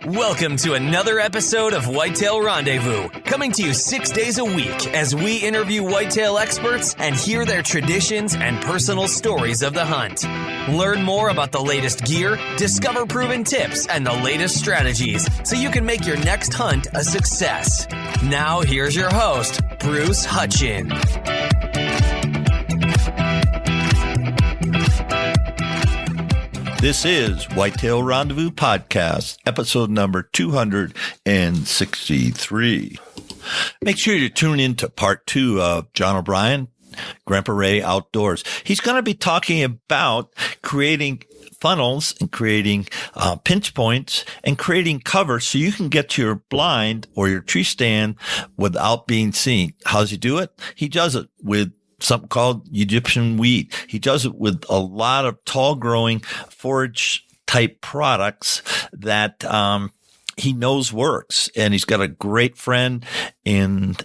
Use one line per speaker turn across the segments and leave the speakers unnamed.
Welcome to another episode of Whitetail Rendezvous, coming to you 6 days a week as we interview whitetail experts and hear their traditions and personal stories of the hunt. Learn more about the latest gear, discover proven tips, and the latest strategies so you can make your next hunt a success. Now, here's your host, Bruce Hutchin.
This is Whitetail Rendezvous Podcast, episode number 263. Make sure you tune in to part 2 of John O'Brien, Grandpa Ray Outdoors. He's going to be talking about creating funnels and creating pinch points and creating cover so you can get to your blind or your tree stand without being seen. How does he do it? He does it with something called Egyptian wheat. He does it with a lot of tall growing forage-type products that he knows works. And he's got a great friend in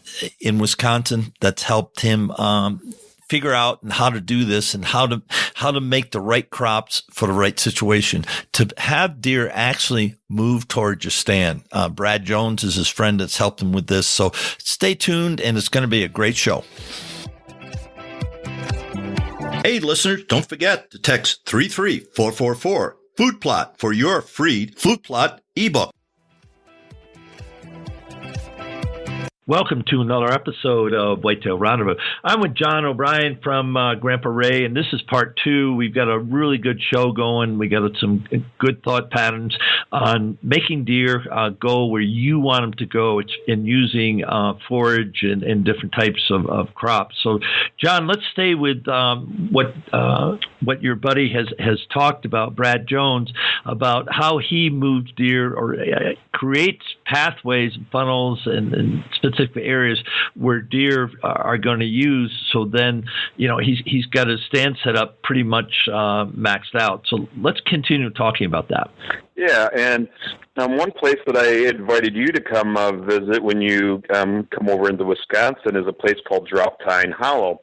Wisconsin that's helped him figure out how to do this and how to make the right crops for the right situation to have deer actually move towards your stand. Brad Jones is his friend that's helped him with this. So stay tuned, and it's going to be a great show. Hey, listeners, don't forget to text 33444 Food Plot for your free Food Plot ebook. Welcome to another episode of Whitetail Rendezvous. I'm with John O'Brien from Grandpa Ray, and this is part 2. We've got a really good show going. We got some good thought patterns on making deer go where you want them to go. It's in using forage and different types of crops. So, John, let's stay with what your buddy has talked about, Brad Jones, about how he moves deer or creates pathways and funnels and specific areas where deer are going to use. So then, he's got his stand set up pretty much maxed out. So let's continue talking about that.
Yeah, and one place that I invited you to come visit when you come over into Wisconsin is a place called Drop Tine Hollow.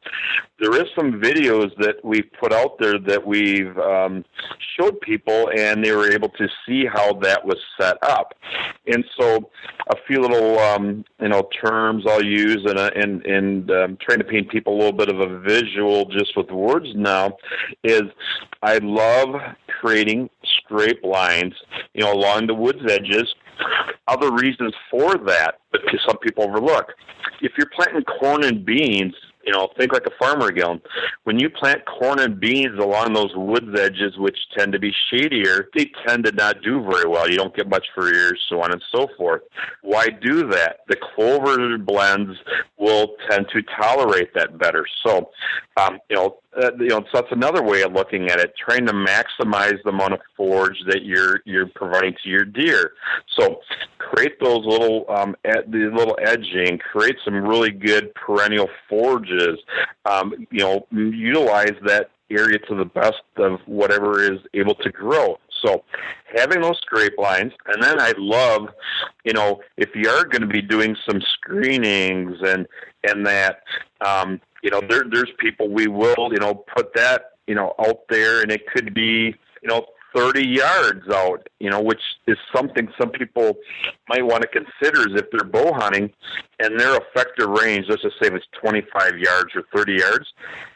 There is some videos that we've put out there that we've showed people, and they were able to see how that was set up. And so a few little terms I'll use and trying to paint people a little bit of a visual just with words now is I love creating scrape lines, along the woods edges. Other reasons for that, but some people overlook. If you're planting corn and beans, think like a farmer again. When you plant corn and beans along those woods edges, which tend to be shadier, they tend to not do very well. You don't get much for ears, so on and so forth. Why do that? The clover blends will tend to tolerate that better. So, so that's another way of looking at it, trying to maximize the amount of forage that you're providing to your deer. So create those little edging, create some really good perennial forages, utilize that area to the best of whatever is able to grow. So having those scrape lines, and then I love, if you are going to be doing some screenings and that, there's people we will, put that, out there, and it could be, 30 yards out, which is something some people might want to consider is if they're bow hunting and their effective range, let's just say if it's 25 yards or 30 yards,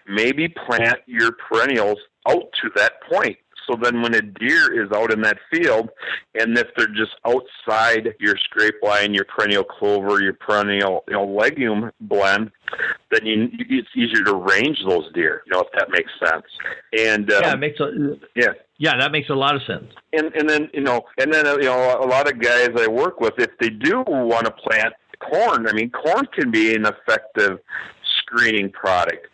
maybe plant your perennials out to that point. So then when a deer is out in that field, and if they're just outside your scrape line, your perennial clover, your perennial legume blend, then it's easier to range those deer, if that makes sense. And
it makes Yeah, that makes a lot of sense.
And then a lot of guys I work with, if they do want to plant corn, corn can be an effective screening product.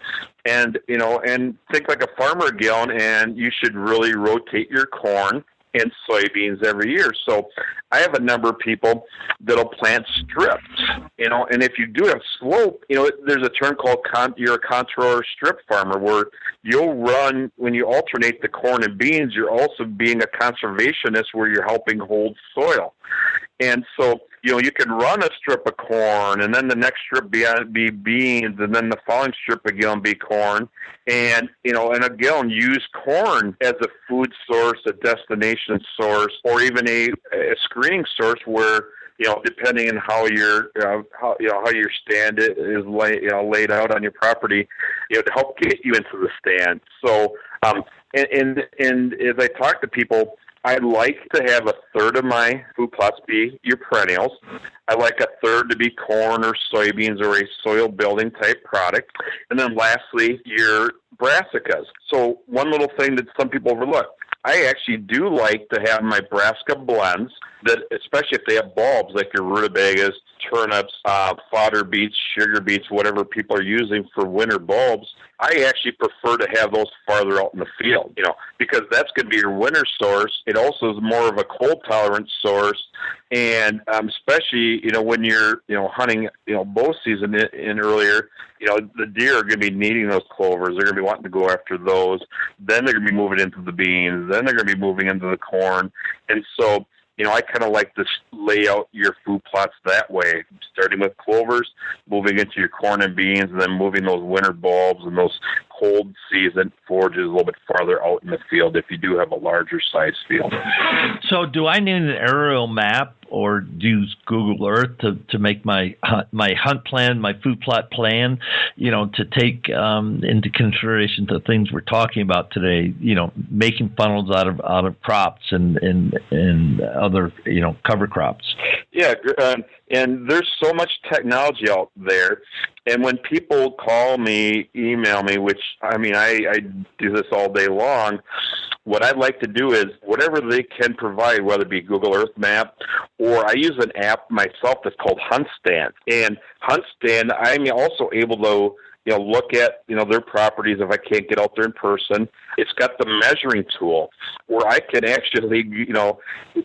And think like a farmer again, and you should really rotate your corn and soybeans every year. So I have a number of people that'll plant strips, and if you do have slope, there's a term called you're a contour strip farmer, where you'll run, when you alternate the corn and beans, you're also being a conservationist where you're helping hold soil. And so you can run a strip of corn, and then the next strip be beans, and then the following strip again be corn, and and again use corn as a food source, a destination source, or even a screening source where depending on how your how your stand is laid out on your property, to help get you into the stand. So and as I talk to people, I like to have a third of my food plots be your perennials. I like a third to be corn or soybeans or a soil building type product. And then lastly, your brassicas. So one little thing that some people overlook, I actually do like to have my brassica blends that, especially if they have bulbs like your rutabagas, turnips, fodder beets, sugar beets, whatever people are using for winter bulbs, I actually prefer to have those farther out in the field, because that's going to be your winter source. It also is more of a cold tolerant source. And especially, when you're, hunting, bow season in earlier, the deer are going to be needing those clovers. They're going to be wanting to go after those. Then they're going to be moving into the beans. Then they're going to be moving into the corn. And so, I kind of like to lay out your food plots that way, starting with clovers, moving into your corn and beans, and then moving those winter bulbs and those cold season forages a little bit farther out in the field if you do have a larger size field.
So do I need an aerial map or use Google Earth to make my hunt plan, my food plot plan, to take into consideration the things we're talking about today, making funnels out of crops and other, cover crops?
Yeah, and there's so much technology out there. And when people call me, email me, which, I do this all day long, what I'd like to do is whatever they can provide, whether it be Google Earth Map, or I use an app myself that's called HuntStand. And HuntStand, I'm also able to look at, their properties if I can't get out there in person. It's got the measuring tool where I can actually,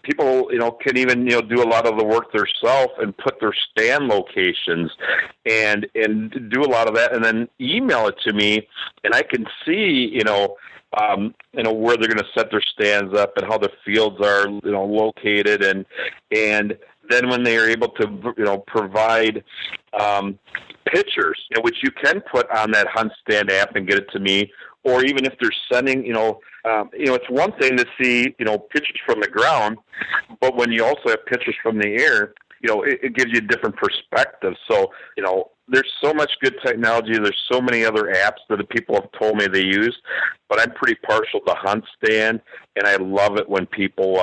people, can even, do a lot of the work themselves and put their stand locations and do a lot of that and then email it to me, and I can see, where they're going to set their stands up and how the fields are, located, and then when they are able to, provide pictures, which you can put on that HuntStand app and get it to me, or even if they're sending, it's one thing to see, pictures from the ground, but when you also have pictures from the air, it gives you a different perspective. So, there's so much good technology. There's so many other apps that the people have told me they use, but I'm pretty partial to HuntStand, and I love it when people,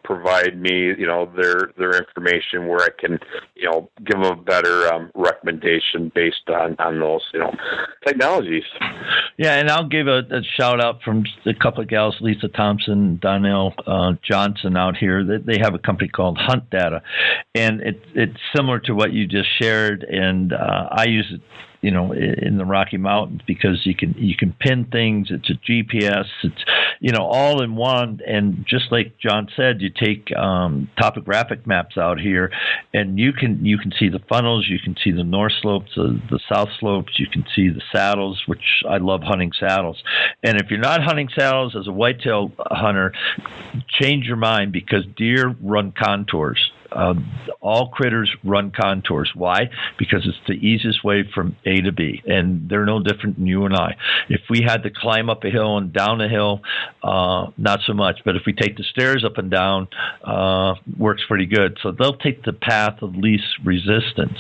provide me, their information where I can, give them a better recommendation based on those, technologies.
Yeah, and I'll give a shout out from a couple of gals, Lisa Thompson, Donnell Johnson out here. They have a company called Hunt Data, and it's similar to what you just shared, and I use it, in the Rocky Mountains because you can pin things. It's a GPS. It's, all in one. And just like John said, you take topographic maps out here, and you can see the funnels. You can see the north slopes, the south slopes. You can see the saddles, which I love hunting saddles. And if you're not hunting saddles as a whitetail hunter, change your mind because deer run contours. All critters run contours. Why? Because it's the easiest way from A to B, and they're no different than you and I. If we had to climb up a hill and down a hill, not so much. But if we take the stairs up and down, works pretty good. So they'll take the path of least resistance.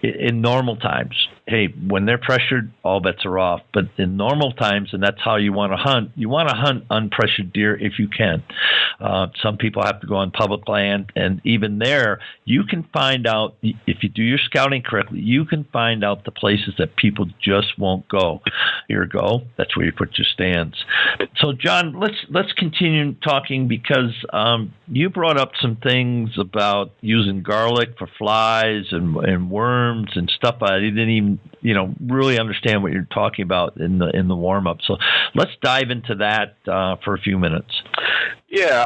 In normal times, hey, when they're pressured, all bets are off. But in normal times, and that's how you want to hunt unpressured deer if you can. Some people have to go on public land, and even there, you can find out, if you do your scouting correctly, you can find out the places that people just won't go. Here go. That's where you put your stands. So, John, let's continue talking because you brought up some things about using garlic for flies and worms and stuff. I didn't even really understand what you're talking about in the warm up. So let's dive into that for a few minutes.
Yeah,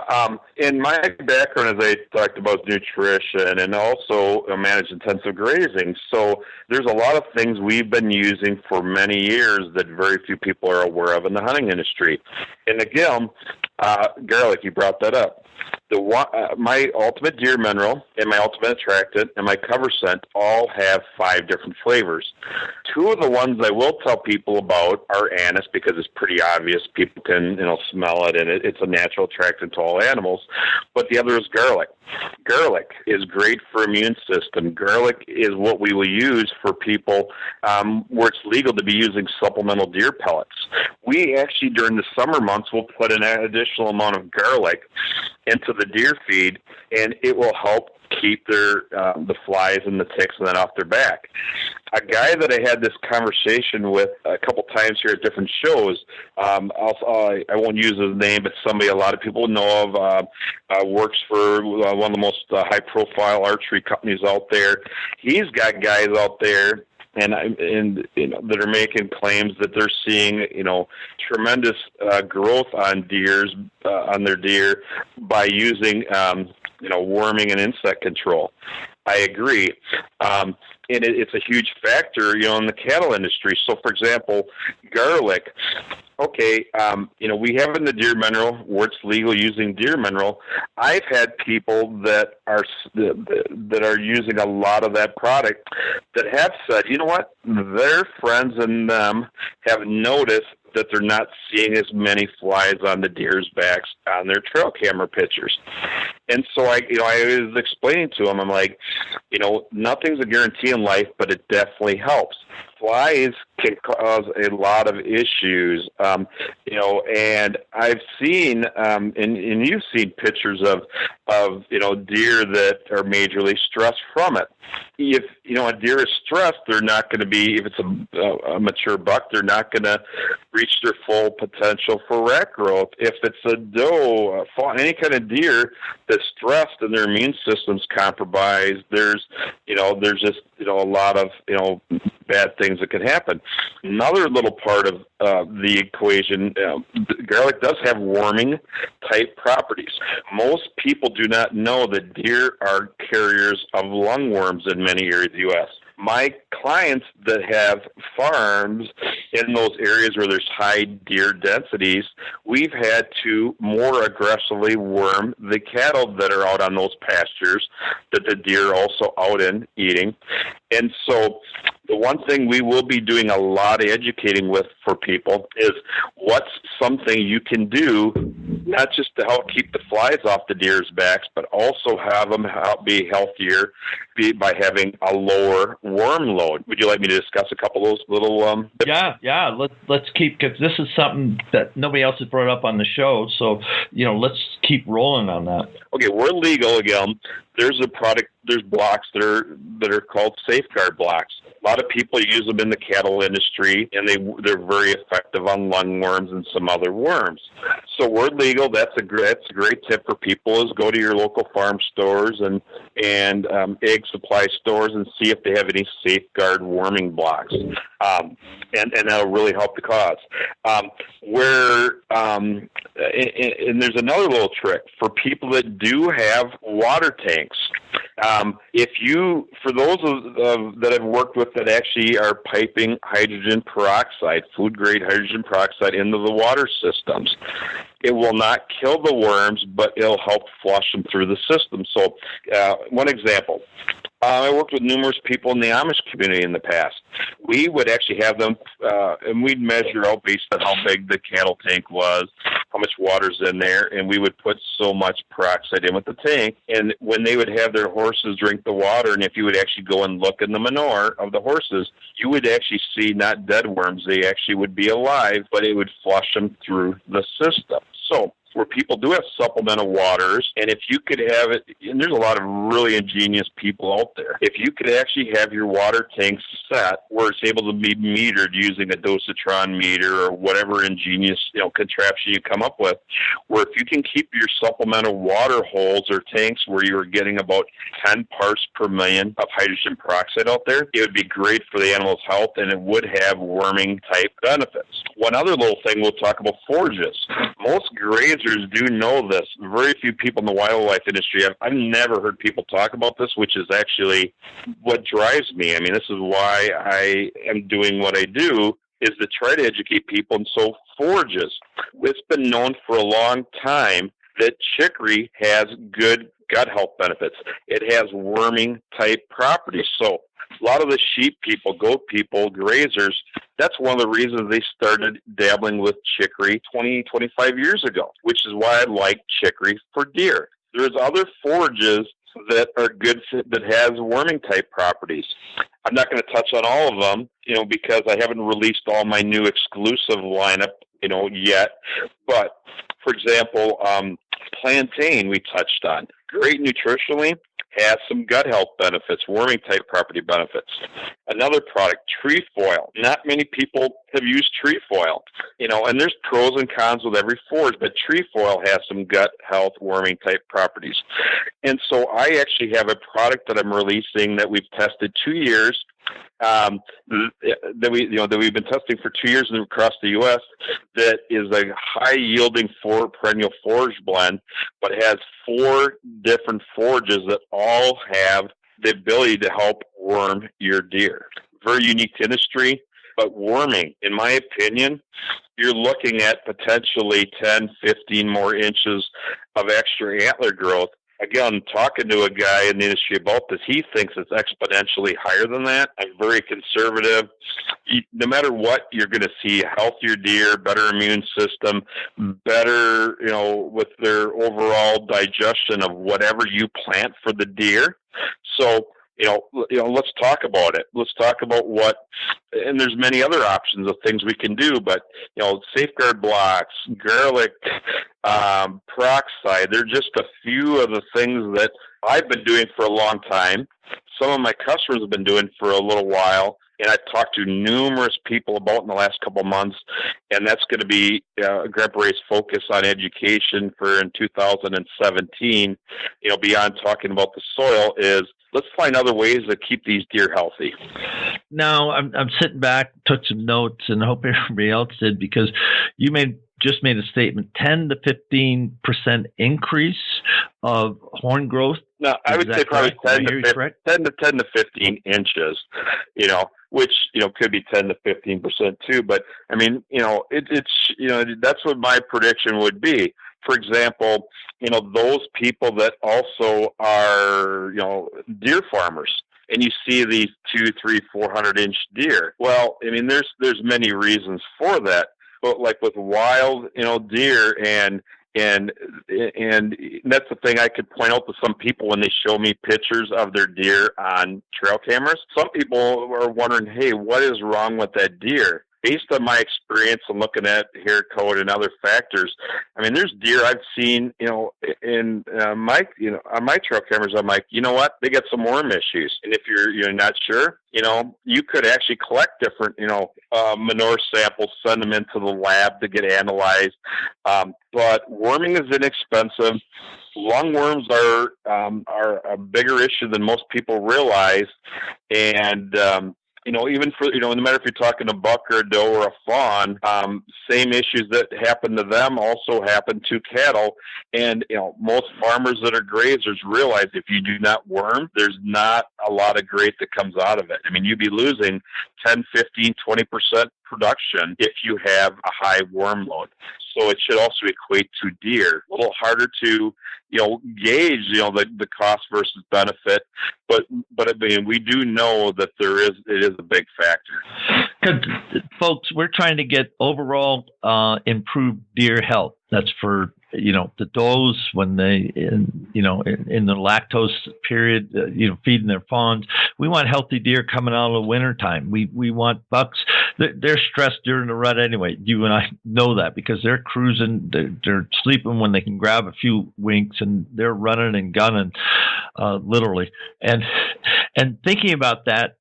in my background, as I talked about, nutrition and also managed intensive grazing. So there's a lot of things we've been using for many years that very few people are aware of in the hunting industry. And again, garlic, you brought that up. My ultimate deer mineral and my ultimate attractant and my cover scent all have 5 different flavors. 2 of the ones I will tell people about are anise, because it's pretty obvious. People can smell it, and it's a natural attractant to all animals. But the other is garlic. Garlic is great for immune system. Garlic is what we will use for people where it's legal to be using supplemental deer pellets. We actually, during the summer months, will put an additional amount of garlic into the deer feed, and it will help keep the flies and the ticks and then off their back. A guy that I had this conversation with a couple times here at different shows, I won't use his name, but somebody a lot of people know of, works for one of the most high-profile archery companies out there. He's got guys out there and that are making claims that they're seeing tremendous growth on their deer by using worming and insect control. I agree. And it's a huge factor, in the cattle industry. So, for example, garlic. Okay, we have in the deer mineral where it's legal using deer mineral. I've had people that are using a lot of that product that have said, you know what, their friends and them have noticed that they're not seeing as many flies on the deer's backs on their trail camera pictures. And so I was explaining to them, I'm like, nothing's a guarantee in life, but it definitely helps. Flies can cause a lot of issues, and I've seen, and you've seen pictures of deer that are majorly stressed from it. If, a deer is stressed, they're not going to be, if it's a mature buck, they're not going to reach their full potential for rat growth. If it's a doe, any kind of deer that's stressed and their immune system's compromised, there's just, a lot of, bad things that can happen. Another little part of the equation, garlic does have warming type properties. Most people do not know that deer are carriers of lungworms in many areas of the U.S. My clients that have farms in those areas where there's high deer densities, we've had to more aggressively worm the cattle that are out on those pastures that the deer are also out in eating. And so the one thing we will be doing a lot of educating with for people is what's something you can do, not just to help keep the flies off the deer's backs, but also have them be healthier by having a lower worm load. Would you like me to discuss a couple of those little
Yeah. Let's keep, because this is something that nobody else has brought up on the show. So, let's keep rolling on that.
Okay, we're legal again. There's blocks that are called safeguard blocks. A lot of people use them in the cattle industry, and they're very effective on lungworms and some other worms. So we're legal. That's a great tip for people, is go to your local farm stores and egg supply stores and see if they have any safeguard worming blocks, and that'll really help the cause. And there's another little trick for people that do have water tanks. For those that I've worked with that actually are piping hydrogen peroxide, food grade hydrogen peroxide, into the water systems, it will not kill the worms, but it'll help flush them through the system. So, one example. I worked with numerous people in the Amish community in the past. We would actually have them, and we'd measure out based on how big the cattle tank was, how much water's in there, and we would put so much peroxide in with the tank. And when they would have their horses drink the water, and if you would actually go and look in the manure of the horses, you would actually see not dead worms. They actually would be alive, but it would flush them through the system. So, where people do have supplemental waters, and if you could have it, and there's a lot of really ingenious people out there, if you could actually have your water tank set where it's able to be metered using a dosatron meter or whatever ingenious contraption you come up with, where if you can keep your supplemental water holes or tanks where you're getting about 10 parts per million of hydrogen peroxide out there, it would be great for the animal's health, and it would have worming type benefits. One other little thing, we'll talk about forages. Most grazers do know this. Very few people in the wildlife industry I've never heard people talk about this, which is actually what drives me. I mean, this is why I am doing what I do, is to try to educate people. And so forages, it's been known for a long time that chicory has good gut health benefits. It has worming type properties. So a lot of the sheep people, goat people, grazers, that's one of the reasons they started dabbling with chicory 20, 25 years ago, which is why I like chicory for deer. There's other forages that are good, that has worming type properties. I'm not going to touch on all of them, because I haven't released all my new exclusive lineup, yet. But for example, plantain we touched on. Great nutritionally, has some gut health benefits, worming type property benefits. Another product, trefoil. Not many people have used trefoil, and there's pros and cons with every forage, but trefoil has some gut health, worming type properties. And so I actually have a product that I'm releasing that we've tested 2 years, that we've been testing for 2 years across the U.S. that is a high yielding perennial forage blend, but has 4 different forages that all have the ability to help worm your deer. Very unique to industry, but worming, in my opinion, you're looking at potentially 10, 15 more inches of extra antler growth. Again, talking to a guy in the industry about this, he thinks it's exponentially higher than that. I'm very conservative. No matter what, you're going to see healthier deer, better immune system, better, with their overall digestion of whatever you plant for the deer. So, let's talk about it. Let's talk about and there's many other options of things we can do, but, safeguard blocks, garlic, peroxide, they're just a few of the things that I've been doing for a long time. Some of my customers have been doing for a little while, and I've talked to numerous people about in the last couple of months, and that's going to be Grandpa Ray's focus on education for in 2017, beyond talking about the soil, is let's find other ways to keep these deer healthy.
Now, I'm sitting back, took some notes, and I hope everybody else did, because you just made a statement, 10 to 15% increase of horn growth.
No, I would say probably 10 to 15 inches, which, could be 10 to 15% too. But I mean, that's what my prediction would be. For example, those people that also are, deer farmers, and you see these 200, 300, 400-inch deer. Well, I mean, there's many reasons for that. But like with wild, deer, and that's the thing I could point out to some people when they show me pictures of their deer on trail cameras. Some people are wondering, hey, what is wrong with that deer? Based on my experience and looking at hair coat and other factors, I mean, there's deer I've seen, in on my trail cameras. I'm like, you know what? They got some worm issues. And if you're not sure, you could actually collect different, manure samples, send them into the lab to get analyzed. But worming is inexpensive. Lungworms are a bigger issue than most people realize, and even for, no matter if you're talking a buck or a doe or a fawn, same issues that happen to them also happen to cattle. And, most farmers that are grazers realize if you do not worm, there's not a lot of growth that comes out of it. I mean, you'd be losing 10, 15, 20% production if you have a high worm load. So it should also equate to deer. A little harder to, gauge, the cost versus benefit. But I mean, we do know that it is a big factor.
Good. Folks, we're trying to get overall improved deer health. That's for, the does when they, in the lactose period, feeding their fawns. We want healthy deer coming out of the wintertime. We want bucks. They're stressed during the rut anyway. You and I know that because they're cruising. They're sleeping when they can grab a few winks, and they're running and gunning, literally. And thinking about that,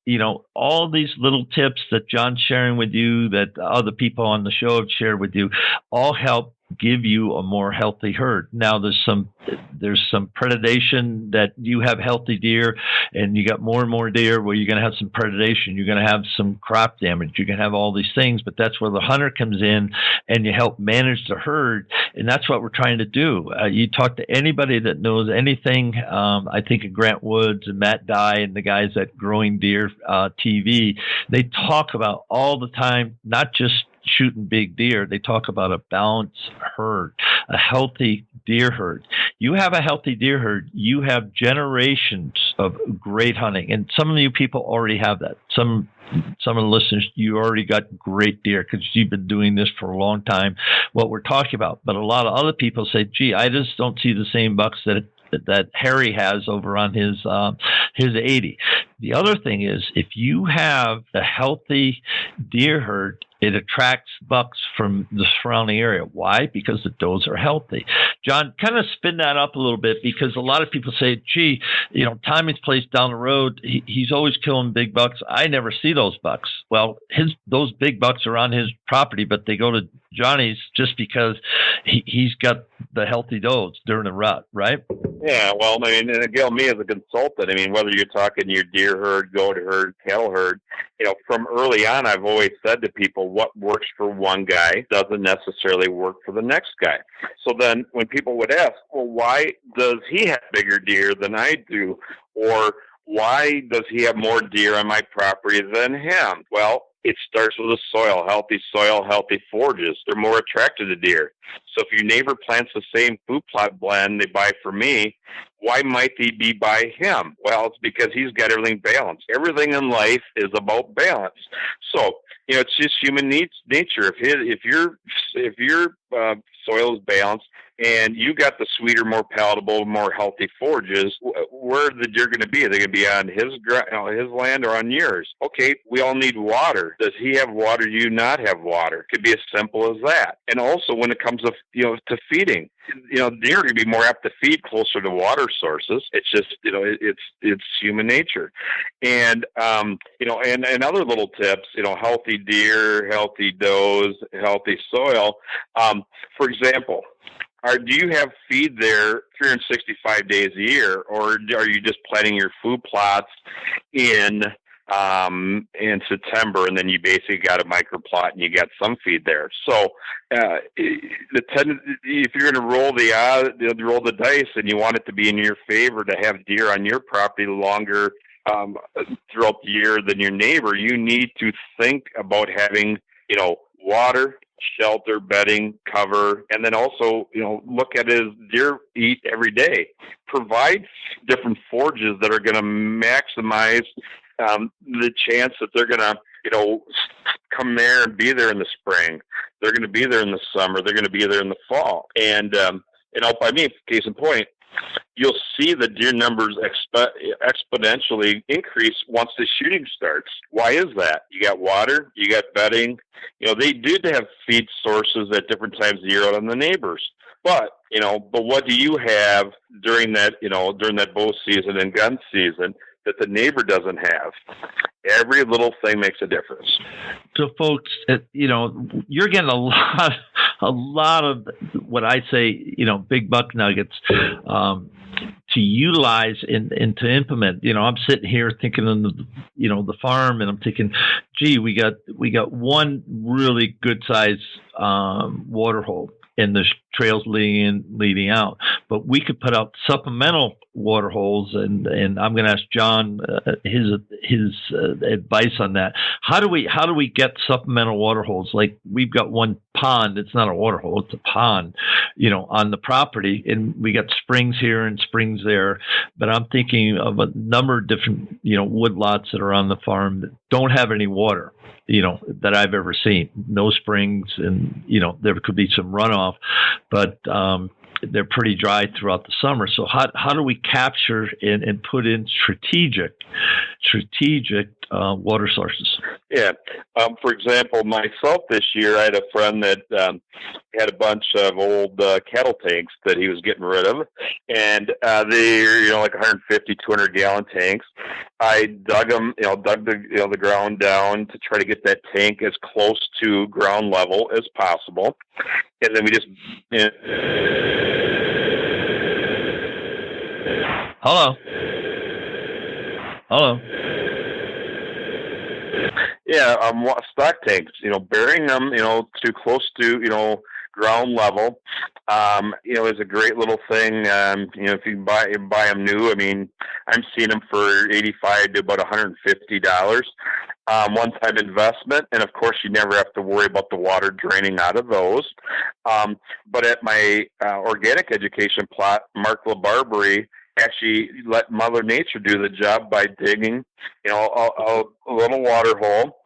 all these little tips that John's sharing with you, that other people on the show have shared with you, all help give you a more healthy herd. Now there's some predation that you have healthy deer and you got more and more deer where you're going to have some predation. You're going to have some crop damage. You're going to have all these things, but that's where the hunter comes in and you help manage the herd. And that's what we're trying to do. You talk to anybody that knows anything. I think of Grant Woods and Matt Dye and the guys at Growing Deer TV. They talk about all the time, not just shooting big deer. They talk about a balanced herd, a healthy deer herd. You have a healthy deer herd, you have generations of great hunting. And some of you people already have that. Some of the listeners, you already got great deer because you've been doing this for a long time, what we're talking about. But a lot of other people say, gee, I just don't see the same bucks that Harry has over on his 80. The other thing is, if you have a healthy deer herd, it attracts bucks from the surrounding area. Why? Because the does are healthy. John, kind of spin that up a little bit, because a lot of people say, gee, Tommy's place down the road, he's always killing big bucks. I never see those bucks. Well, those big bucks are on his property, but they go to Johnny's just because he's got the healthy does during the rut, right?
Yeah, well, I mean, and again, me as a consultant, I mean, whether you're talking your deer herd, goat herd, cattle herd, from early on, I've always said to people, what works for one guy doesn't necessarily work for the next guy. So then when people would ask, well, why does he have bigger deer than I do? Or why does he have more deer on my property than him? Well, it starts with the soil, healthy forages. They're more attracted to deer. So if your neighbor plants the same food plot blend they buy for me, why might they be by him? Well, it's because he's got everything balanced. Everything in life is about balance. So, it's just human nature. If your soil is balanced and you got the sweeter, more palatable, more healthy forages, where are the deer going to be? Are they going to be on his land or on yours? Okay, we all need water. Does he have water? Do you not have water? Could be as simple as that. And also, when it comes to to feeding, deer are going to be more apt to feed closer to water sources. It's just it's human nature. And and other little tips, healthy deer, healthy does, healthy soil. For example, do you have feed there 365 days a year, or are you just planting your food plots in September, and then you basically got a microplot and you got some feed there? So if you're going to roll the dice and you want it to be in your favor to have deer on your property longer throughout the year than your neighbor, you need to think about having water, shelter, bedding, cover, and then also, look at his deer eat every day. Provide different forages that are going to maximize the chance that they're going to, come there and be there in the spring. They're going to be there in the summer. They're going to be there in the fall. And, by me, case in point, you'll see the deer numbers exponentially increase once the shooting starts. Why is that? You got water, you got bedding. They did have feed sources at different times of the year on the neighbors. But what do you have during that bow season and gun season that the neighbor doesn't have? Every little thing makes a difference.
So, folks, you're getting a lot of what I say, big buck nuggets to utilize and to implement. I'm sitting here thinking on the farm, and I'm thinking, gee, we got one really good size water hole, and the trails leading out. But we could put out supplemental water holes, and I'm going to ask John his advice on that. How do we get supplemental water holes? Like, we've got one pond. It's not a water hole. It's a pond, on the property, and we got springs here and springs there. But I'm thinking of a number of different, wood lots that are on the farm that don't have any water, that I've ever seen. No springs, and, there could be some runoff, but they're pretty dry throughout the summer. So how do we capture and put in strategic water sources? Yeah.
For example, myself this year, I had a friend that had a bunch of old cattle tanks that he was getting rid of, and they're like 150, 200 gallon tanks. I dug them, dug the ground down to try to get that tank as close to ground level as possible, and then we just.
Hello.
Yeah, stock tanks, burying them, too close to, ground level. Is a great little thing. If you buy them new, I mean, I'm seeing them for $85 to about $150. One-time investment, and of course, you never have to worry about the water draining out of those. But at my organic education plot, Mark LaBarbary actually let Mother Nature do the job by digging, a little water hole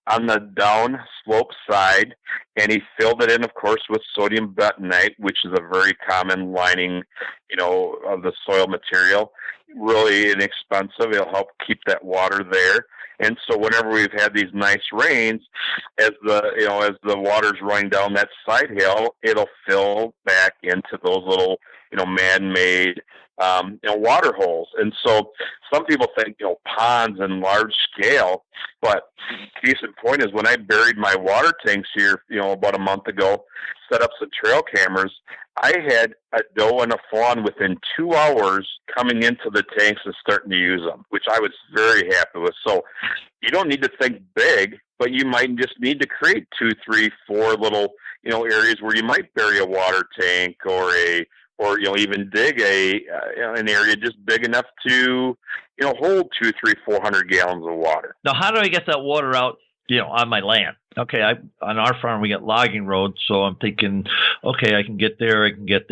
on the down slope side, and he filled it in, of course, with sodium bentonite, which is a very common lining, of the soil material. Really inexpensive. It'll help keep that water there. And so whenever we've had these nice rains, as the water's running down that side hill, it'll fill back into those little, man-made, water holes. And so some people think, ponds and large scale, but case in point is when I buried my water tanks here, about a month ago, set up some trail cameras, I had a doe and a fawn within 2 hours coming into the tanks and starting to use them, which I was very happy with. So you don't need to think big, but you might just need to create 2, 3, 4 little, areas where you might bury a water tank or even dig an area just big enough to, hold 200, 300, 400 gallons of water.
Now, how do I get that water out, on my land? Okay, on our farm we got logging roads, so I'm thinking, okay, I can get there, I can get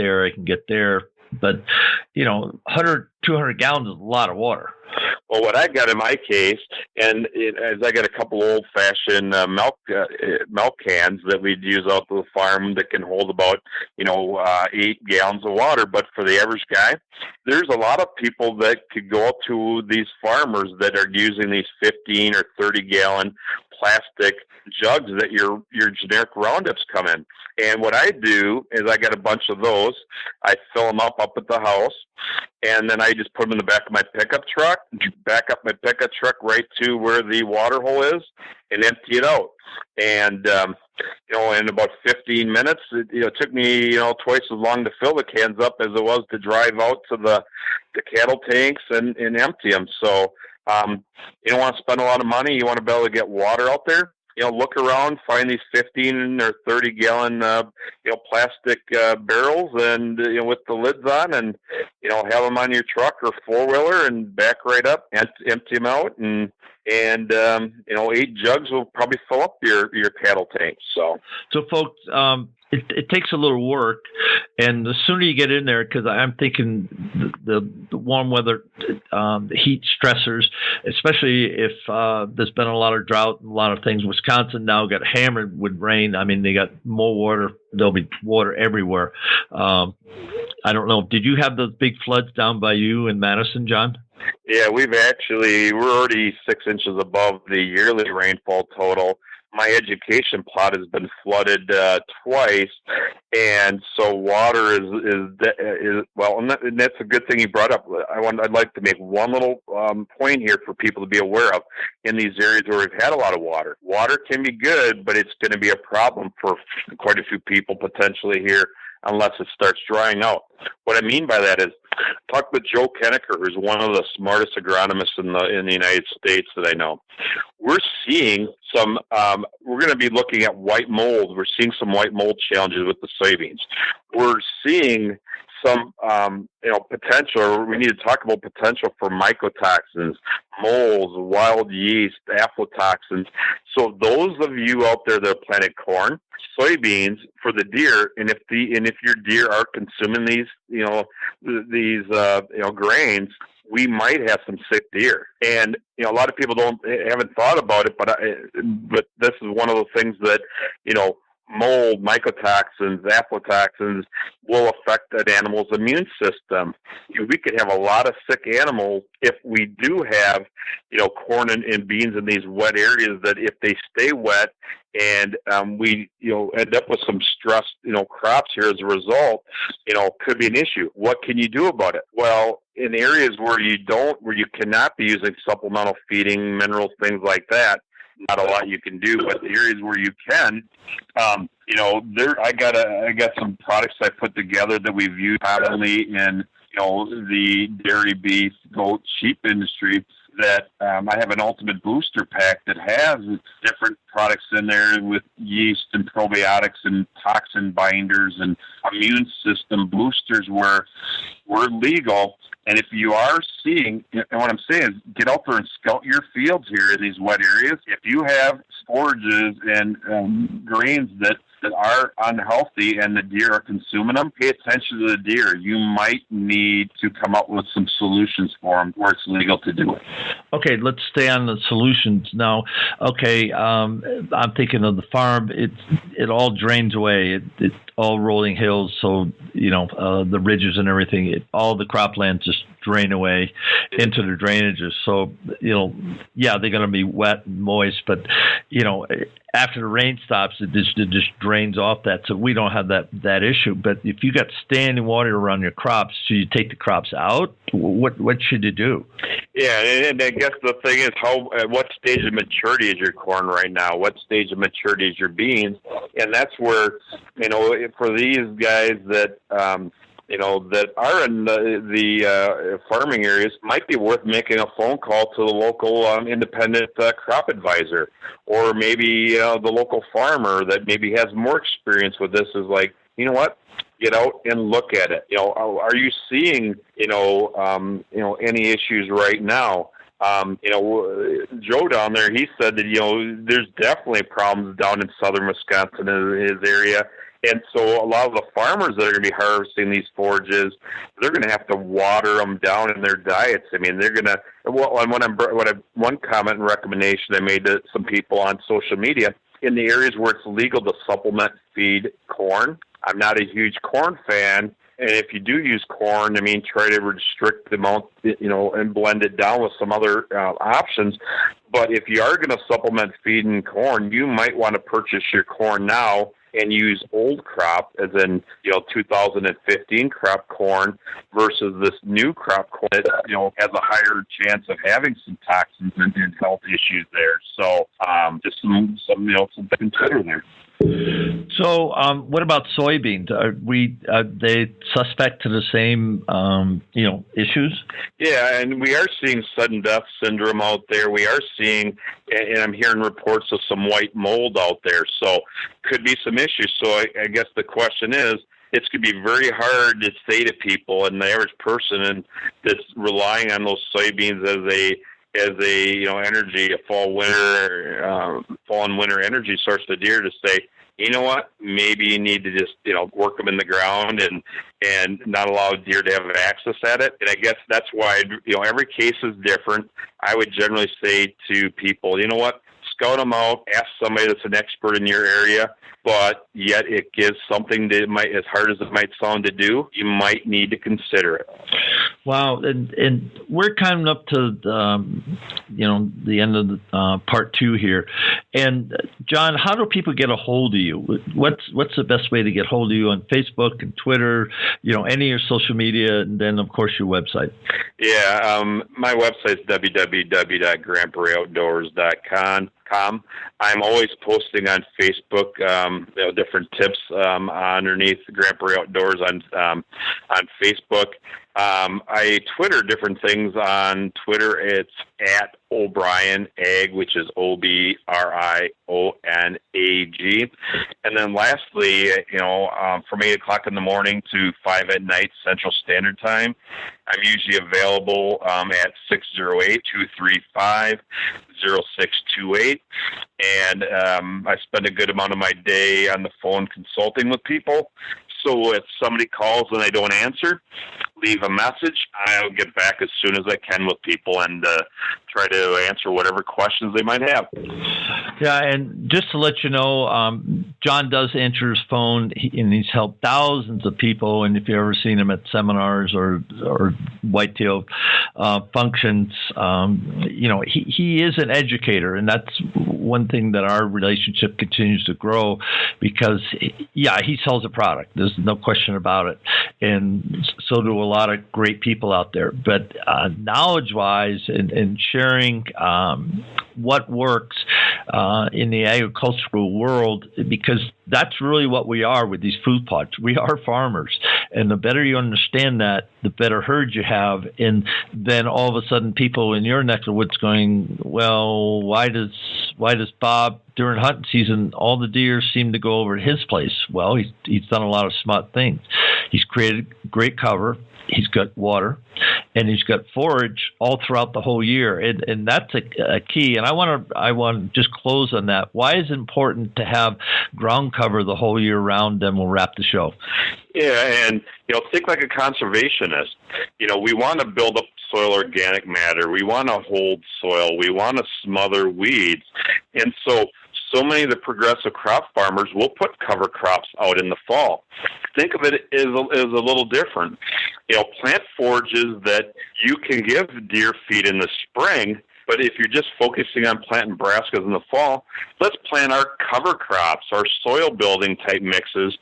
there. But, 100, 200 gallons is a lot of water.
Well, what I got in my case, as I got a couple old-fashioned milk cans that we'd use out to the farm that can hold about, 8 gallons of water. But for the average guy, there's a lot of people that could go up to these farmers that are using these 15 or 30-gallon plastic jugs that your generic Roundups come in. And what I do is I got a bunch of those. I fill them up at the house, and then I just put them in the back of my pickup truck, back up my pickup truck right to where the water hole is, and empty it out. And, in about 15 minutes, it took me, twice as long to fill the cans up as it was to drive out to the cattle tanks and empty them. So, you don't want to spend a lot of money. You want to be able to get water out there. Look around, find these 15 or 30 gallon, plastic barrels, and with the lids on, and have them on your truck or 4-wheeler, and back right up, and empty them out, and 8 jugs will probably fill up your cattle tank. So
folks, it takes a little work, and the sooner you get in there, because I'm thinking the warm weather, the heat stressors, especially if there's been a lot of drought and a lot of things. Wisconsin now got hammered with rain. I mean, they got more water. There'll be water everywhere. I don't know. Did you have those big floods down by you in Madison, John?
Yeah, we're already 6 inches above the yearly rainfall total. My education plot has been flooded twice, and so water is well, and that's a good thing you brought up. I'd like to make one little point here for people to be aware of in these areas where we've had a lot of water. Water can be good, but it's going to be a problem for quite a few people potentially here unless it starts drying out. What I mean by that is, talk with Joe Kennecker, who's one of the smartest agronomists in the United States that I know. We're seeing some. We're going to be looking at white mold. We're seeing some white mold challenges with the soybeans. We're seeing some, potential. Or we need to talk about potential for mycotoxins, molds, wild yeast, aflatoxins. So those of you out there that planted corn, soybeans for the deer, and if your deer are consuming these, grains, we might have some sick deer. And a lot of people haven't thought about it, but this is one of the things that mold, mycotoxins, aflatoxins will affect an animal's immune system. We could have a lot of sick animals if we do have, corn and beans in these wet areas that if they stay wet and we, end up with some stressed, crops here as a result, could be an issue. What can you do about it? Well, in areas where you cannot be using supplemental feeding, minerals, things like that, not a lot you can do, but the areas where you can, I got some products I put together that we've used commonly in, the dairy, beef, goat, sheep industry, that I have an ultimate booster pack that has different products in there with yeast and probiotics and toxin binders and immune system boosters where we're legal. And if you are seeing, and what I'm saying is get out there and scout your fields here in these wet areas. If you have forages and grains that are unhealthy and the deer are consuming them, pay attention to the deer. You might need to come up with some solutions for them where it's legal to do it.
Okay, let's stay on the solutions now. Okay, I'm thinking of the farm. It all drains away. It's all rolling hills, so the ridges and everything. All the croplands just drain away into the drainages. So they're going to be wet and moist, but after the rain stops, it just drains off that. So we don't have that issue. But if you got standing water around your crops, should you take the crops out? What should you do?
Yeah, and I guess the thing is, at what stage of maturity is your corn right now? What stage of maturity is your beans? And that's where, for these guys that that are in the farming areas, might be worth making a phone call to the local independent crop advisor, or maybe the local farmer that maybe has more experience with this is like, you know what? Get out and look at it. Are you seeing, any issues right now? Joe down there, he said that, there's definitely problems down in southern Wisconsin in his area. And so a lot of the farmers that are going to be harvesting these forages, they're going to have to water them down in their diets. I mean, they're going to, one comment and recommendation I made to some people on social media, in the areas where it's legal to supplement feed corn. I'm not a huge corn fan. And if you do use corn, try to restrict the amount, and blend it down with some other options. But if you are going to supplement feeding corn, you might want to purchase your corn now and use old crop, as in 2015 crop corn, versus this new crop corn that has a higher chance of having some toxins and health issues there. So just some to consider there.
So, what about soybeans? Are they suspect to the same, issues?
Yeah, and we are seeing sudden death syndrome out there. We are seeing, and I'm hearing reports of some white mold out there. So, could be some issues. So, I guess the question is, it's going to be very hard to say to people and the average person that's relying on those soybeans as a energy, a fall and winter energy source for deer, to say, you know what, maybe you need to just work them in the ground and not allow deer to have access at it. And I guess that's why every case is different. I would generally say to people, you know what, scout them out, ask somebody that's an expert in your area. But yet it gives something that might, as hard as it might sound to do, you might need to consider it.
Wow, and we're coming up to the end of the part 2 here. And John, how do people get a hold of you? What's the best way to get hold of you on Facebook and Twitter? Any of your social media, and then of course your website. Yeah,
my website is www.grandprairieoutdoors.com. I'm always posting on Facebook, different tips underneath Grand Prairie Outdoors on Facebook. I Twitter different things on Twitter. It's at O'Brien Ag, which is OBRIONAG. And then lastly, from 8 o'clock in the morning to 5 at night Central Standard Time, I'm usually available at 608-235-0628. And I spend a good amount of my day on the phone consulting with people. So if somebody calls and I don't answer, leave a message. I'll get back as soon as I can with people and try to answer whatever questions they might have.
Yeah, and just to let you know, John does answer his phone, and he's helped thousands of people. And if you've ever seen him at seminars or whitetail functions, he is an educator, and that's one thing that our relationship continues to grow because, he sells a product. There's no question about it, and so do a lot of great people out there. But knowledge-wise and sharing what works in the agricultural world, because that's really what we are with these food plots. We are farmers, And the better you understand that, the better herd you have. And then all of a sudden people in your neck of the woods going, well, why does Bob, during hunting season, all the deer seem to go over to his place? Well, he's done a lot of smart things. He's created great cover. He's got water, and he's got forage all throughout the whole year, and that's a key. And I want to just close on that. Why is it important to have ground cover the whole year round? Then we'll wrap the show.
Yeah, and think like a conservationist. We want to build up soil organic matter. We want to hold soil. We want to smother weeds, and so many of the progressive crop farmers will put cover crops out in the fall. Think of it as a little different. Plant forages that you can give deer feed in the spring, but if you're just focusing on planting brassicas in the fall, let's plant our cover crops, our soil building type mixes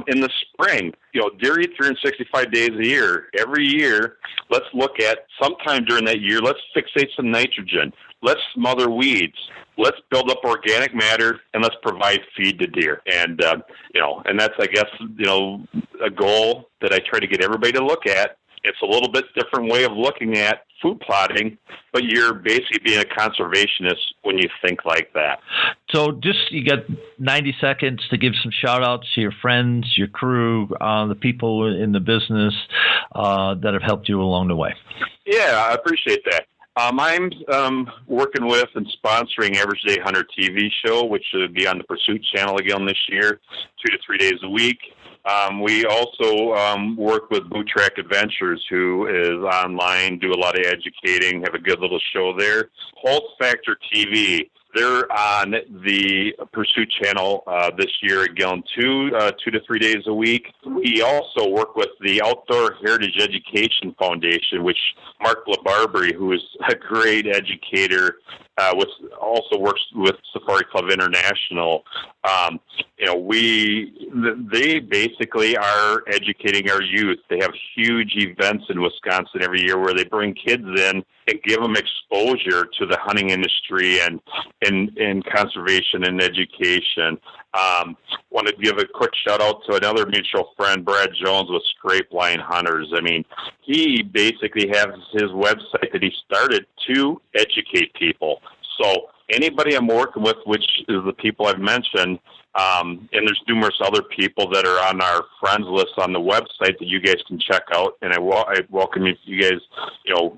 in the spring. Deer eat 365 days a year. Every year, let's look at sometime during that year, let's fixate some nitrogen. Let's smother weeds. Let's build up organic matter, and let's provide feed to deer. And, and that's, I guess, a goal that I try to get everybody to look at. It's a little bit different way of looking at food plotting, but you're basically being a conservationist when you think like that.
So you got 90 seconds to give some shout-outs to your friends, your crew, the people in the business that have helped you along the way. Yeah,
I appreciate that. I'm working with and sponsoring Everyday Hunter TV show, which will be on the Pursuit channel again this year, 2 to 3 days a week. We also work with Boot Track Adventures, who is online, do a lot of educating, have a good little show there. Pulse Factor TV, they're on the Pursuit channel this year again, 2 to 3 days a week. We also work with the Outdoor Heritage Education Foundation, which Mark LaBarbary, who is a great educator, also works with Safari Club International. They basically are educating our youth. They have huge events in Wisconsin every year where they bring kids in and give them exposure to the hunting industry and conservation and education. Want to give a quick shout out to another mutual friend, Brad Jones with Scrape Line Hunters. I mean, he basically has his website that he started to educate people. So anybody I'm working with, which is the people I've mentioned, and there's numerous other people that are on our friends list on the website that you guys can check out. And I welcome you guys,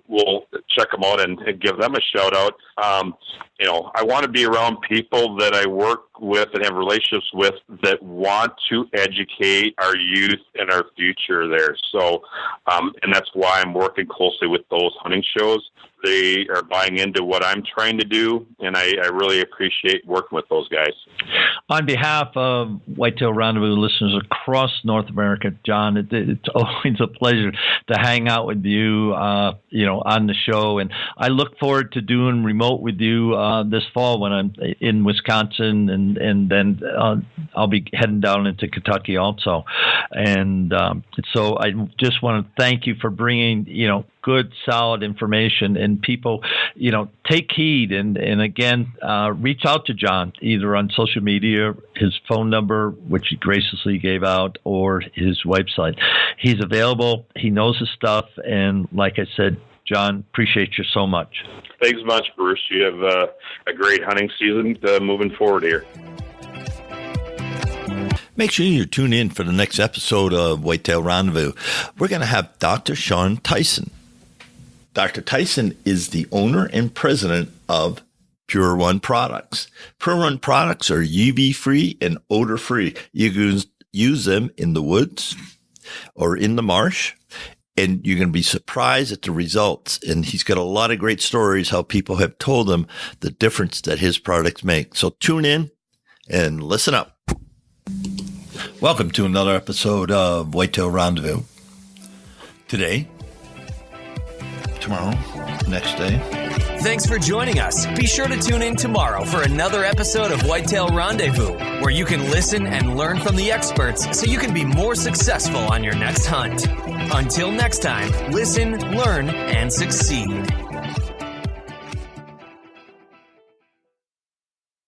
we'll check them out and give them a shout out. I want to be around people that I work with and have relationships with that want to educate our youth and our future there. So, and that's why I'm working closely with those hunting shows. They are buying into what I'm trying to do, and I really appreciate working with those guys.
On behalf of Whitetail Rendezvous listeners across North America, John, it's always a pleasure to hang out with you, on the show. And I look forward to doing remote with you this fall when I'm in Wisconsin, and then I'll be heading down into Kentucky also. And so I just want to thank you for bringing, good, solid information, and people, take heed and again, reach out to John either on social media, his phone number, which he graciously gave out, or his website. He's available. He knows his stuff. And like I said, John, appreciate you so much.
Thanks much, Bruce. You have a great hunting season moving forward here.
Make sure you tune in for the next episode of Whitetail Rendezvous. We're going to have Dr. Sean Tyson. Dr. Tyson is the owner and president of Pure One Products. Pure One products are UV-free and odor-free. You can use them in the woods or in the marsh, and you're going to be surprised at the results. And he's got a lot of great stories how people have told him the difference that his products make. So tune in and listen up. Welcome to another episode of Whitetail Rendezvous. Today, tomorrow, next day.
Thanks for joining us. Be sure to tune in tomorrow for another episode of Whitetail Rendezvous, where you can listen and learn from the experts so you can be more successful on your next hunt. Until next time, listen, learn, and succeed.